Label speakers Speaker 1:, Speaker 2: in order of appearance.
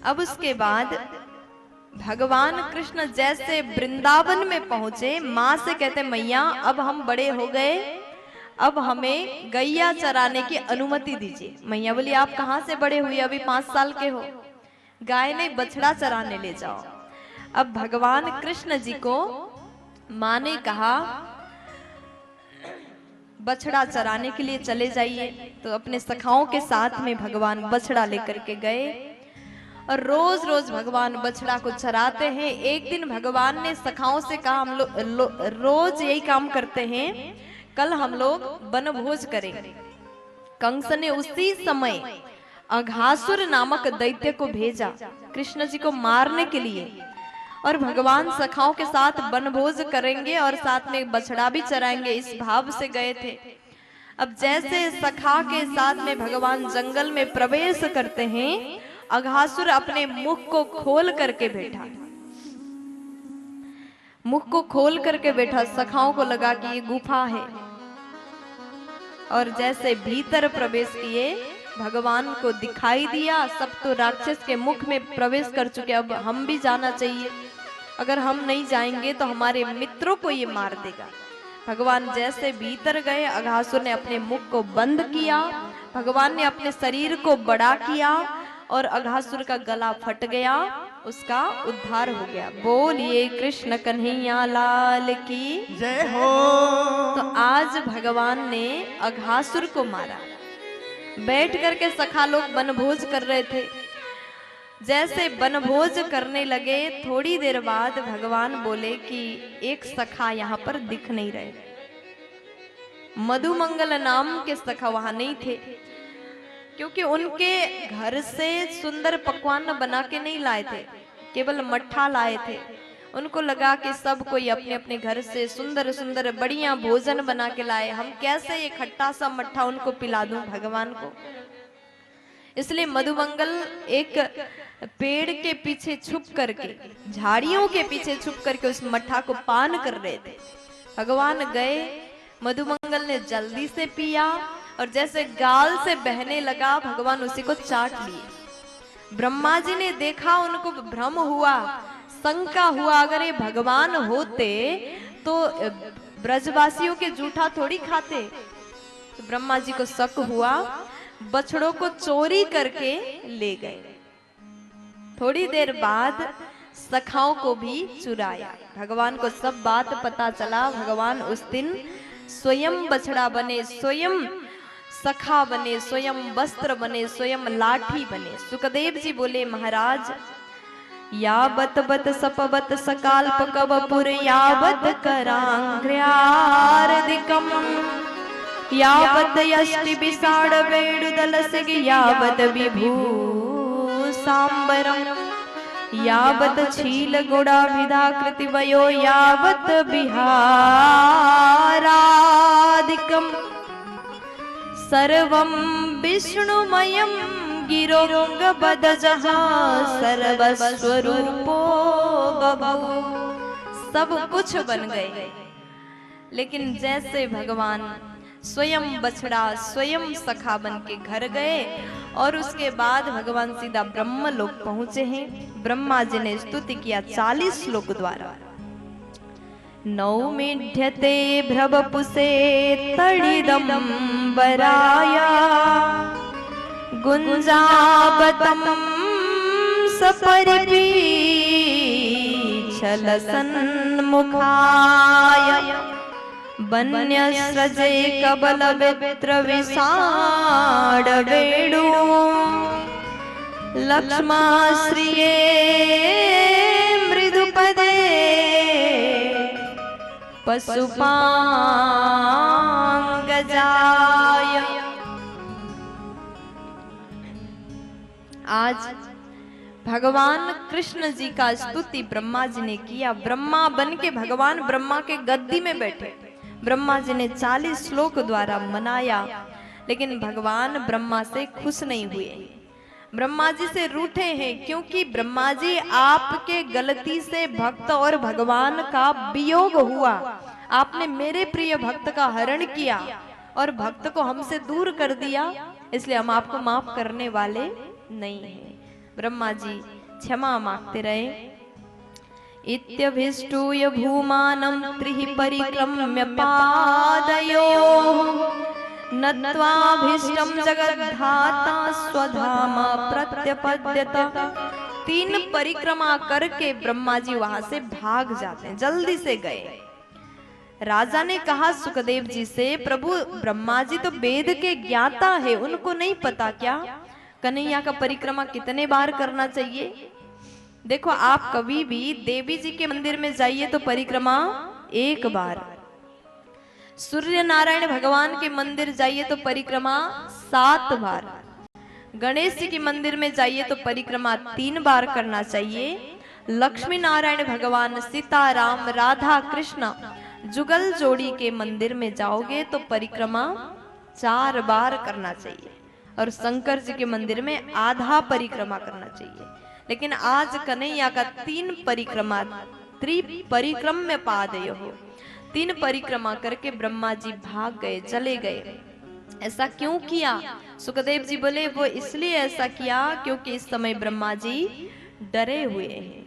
Speaker 1: अब उसके बाद भगवान कृष्ण जैसे वृंदावन में पहुंचे, माँ से कहते मैया अब हम बड़े हो गए, अब हमें गैया चराने की अनुमति दीजिए। मैया बोली आप कहाँ से बड़े हुए, अभी 5 साल के हो, गाय नहीं बछड़ा चराने ले जाओ। अब भगवान कृष्ण जी को माँ ने कहा बछड़ा चराने के लिए चले जाइए। तो अपने सखाओं के साथ में भगवान बछड़ा लेकर के गए और रोज रोज भगवान बछड़ा को चराते हैं। एक दिन भगवान ने सखाओं से कहा हम लोग रोज यही काम करते हैं, कल हम लोग वनभोज करेंगे। कंस ने उसी समय अघासुर नामक दैत्य को भेजा कृष्ण जी को मारने के लिए, और भगवान सखाओं के साथ वनभोज करेंगे और साथ में बछड़ा भी चराएंगे, इस भाव से गए थे। अब जैसे सखा के साथ में भगवान जंगल में प्रवेश करते हैं, अघासुर अपने मुख को खोल करके बैठा, मुख को खोल करके बैठा। सखाओं को लगा कि ये गुफा है, और जैसे भीतर प्रवेश किए भगवान को दिखाई दिया सब तो राक्षस के मुख में प्रवेश कर चुके, अब हम भी जाना चाहिए, अगर हम नहीं जाएंगे तो हमारे मित्रों को ये मार देगा। भगवान जैसे भीतर गए, अघासुर ने अपने मुख को बंद किया, भगवान ने अपने शरीर को बड़ा किया और अघासुर का गला फट गया, उसका उद्धार हो गया। बोलिए कृष्ण कन्हैया लाल की
Speaker 2: जय हो।
Speaker 1: तो आज भगवान ने अघासुर को मारा। बैठ करके सखा लोग वनभोज कर रहे थे। जैसे वनभोज करने लगे, थोड़ी देर बाद भगवान बोले कि एक सखा यहाँ पर दिख नहीं रहे। मधुमंगल नाम के सखा वहां नहीं थे, क्योंकि उनके घर से सुंदर पकवान बना के नहीं लाए थे, केवल मट्ठा लाए थे। उनको लगा कि सब कोई अपने अपने घर से सुंदर सुंदर बढ़िया भोजन बना के लाए, हम कैसे ये खट्टा सा मट्ठा उनको पिला दूं भगवान को। इसलिए मधुमंगल एक पेड़ के पीछे छुप करके, झाड़ियों के पीछे छुप करके उस मट्ठा को पान कर रहे थे। भगवान गए, मधुमंगल ने जल्दी से पिया और जैसे गाल से बहने लगा भगवान उसी को चाट लिए। ब्रह्मा जी ने देखा, उनको भ्रम हुआ, शंका हुआ, अगर ये भगवान होते तो ब्रजवासियों के जूठा थोड़ी खाते। तो ब्रह्मा जी को शक हुआ, बछड़ों को चोरी करके ले गए। थोड़ी देर बाद सखाओं को भी चुराया। भगवान को सब बात पता चला। भगवान उस दिन स्वयं बछड़ा बने, स्वयं सखा बने, स्वयं वस्त्र बने, स्वयं लाठी बने। सुखदेव जी बोले महाराज, यावत बत सपवत सकाल्प कवपुर यावत करांग्र्यार्दिकम यावत यष्टि विसाड़ वेणुदल सिग यावत विभू सांबरम यावत छील गुणाभिधा कृति वयो यावत विहारादिकम सर्वं विष्णुमयं गिरोंग बदजहा सर्वस्वरूपो बभू। सब कुछ बन गए, लेकिन जैसे भगवान स्वयं बछड़ा स्वयं सखा बन के घर गए और उसके बाद भगवान सीधा ब्रह्म लोक पहुंचे हैं। ब्रह्मा जी ने स्तुति किया 40 श्लोक द्वारा। नौमीढ्यते भ्रवपुसे तडिदं वराया गुंजावतं सपरिपीच्छलसन्मुखाय वन्यस्रजे कबल वित्र विषाड वेणु लक्ष्माश्रिये मृदुपदे पशुपांगजाय। आज भगवान कृष्ण जी का स्तुति ब्रह्मा जी ने किया। ब्रह्मा बन के भगवान ब्रह्मा के गद्दी में बैठे। ब्रह्मा जी ने 40 श्लोक द्वारा मनाया, लेकिन भगवान ब्रह्मा से खुश नहीं हुए, ब्रह्मा जी से रूठे हैं, क्योंकि ब्रह्मा जी आपके गलती से भक्त और भगवान का वियोग हुआ। आपने मेरे प्रिय भक्त का हरण किया और भक्त को हमसे दूर कर दिया, इसलिए हम आपको माफ करने वाले नहीं हैं। ब्रह्मा जी क्षमा मांगते रहे। इत्यभिष्टूय भूमानं त्रिहि परिक्रम्य पादयोः नत्वाभीष्टं जगद्धाता स्वधाम प्रत्यपद्यत। 3 परिक्रमा करके ब्रह्मा जी वहां से भाग जाते हैं, जल्दी से गए। राजा ने कहा सुखदेव जी से, प्रभु ब्रह्मा जी तो वेद के ज्ञाता है, उनको नहीं पता क्या कन्हैया का परिक्रमा कितने बार करना चाहिए? देखो, आप कभी भी देवी जी के मंदिर में जाइए तो परिक्रमा 1 बार, सूर्य नारायण भगवान के मंदिर जाइए तो परिक्रमा 7 बार, गणेश जी के मंदिर में जाइए तो परिक्रमा 3 बार करना चाहिए, लक्ष्मी नारायण भगवान, सीता राम, राधा कृष्ण जुगल जोड़ी के मंदिर में जाओगे तो परिक्रमा 4 बार करना चाहिए, और शंकर जी के मंदिर में आधा परिक्रमा करना चाहिए। लेकिन आज कन्हैया का 3 परिक्रमा, त्रिपरिक्रम्य पादयोः, 3 परिक्रमा करके ब्रह्मा जी भाग गए, चले गए। ऐसा क्यों किया? सुखदेव जी बोले वो इसलिए ऐसा किया क्योंकि इस समय ब्रह्मा जी डरे हुए हैं।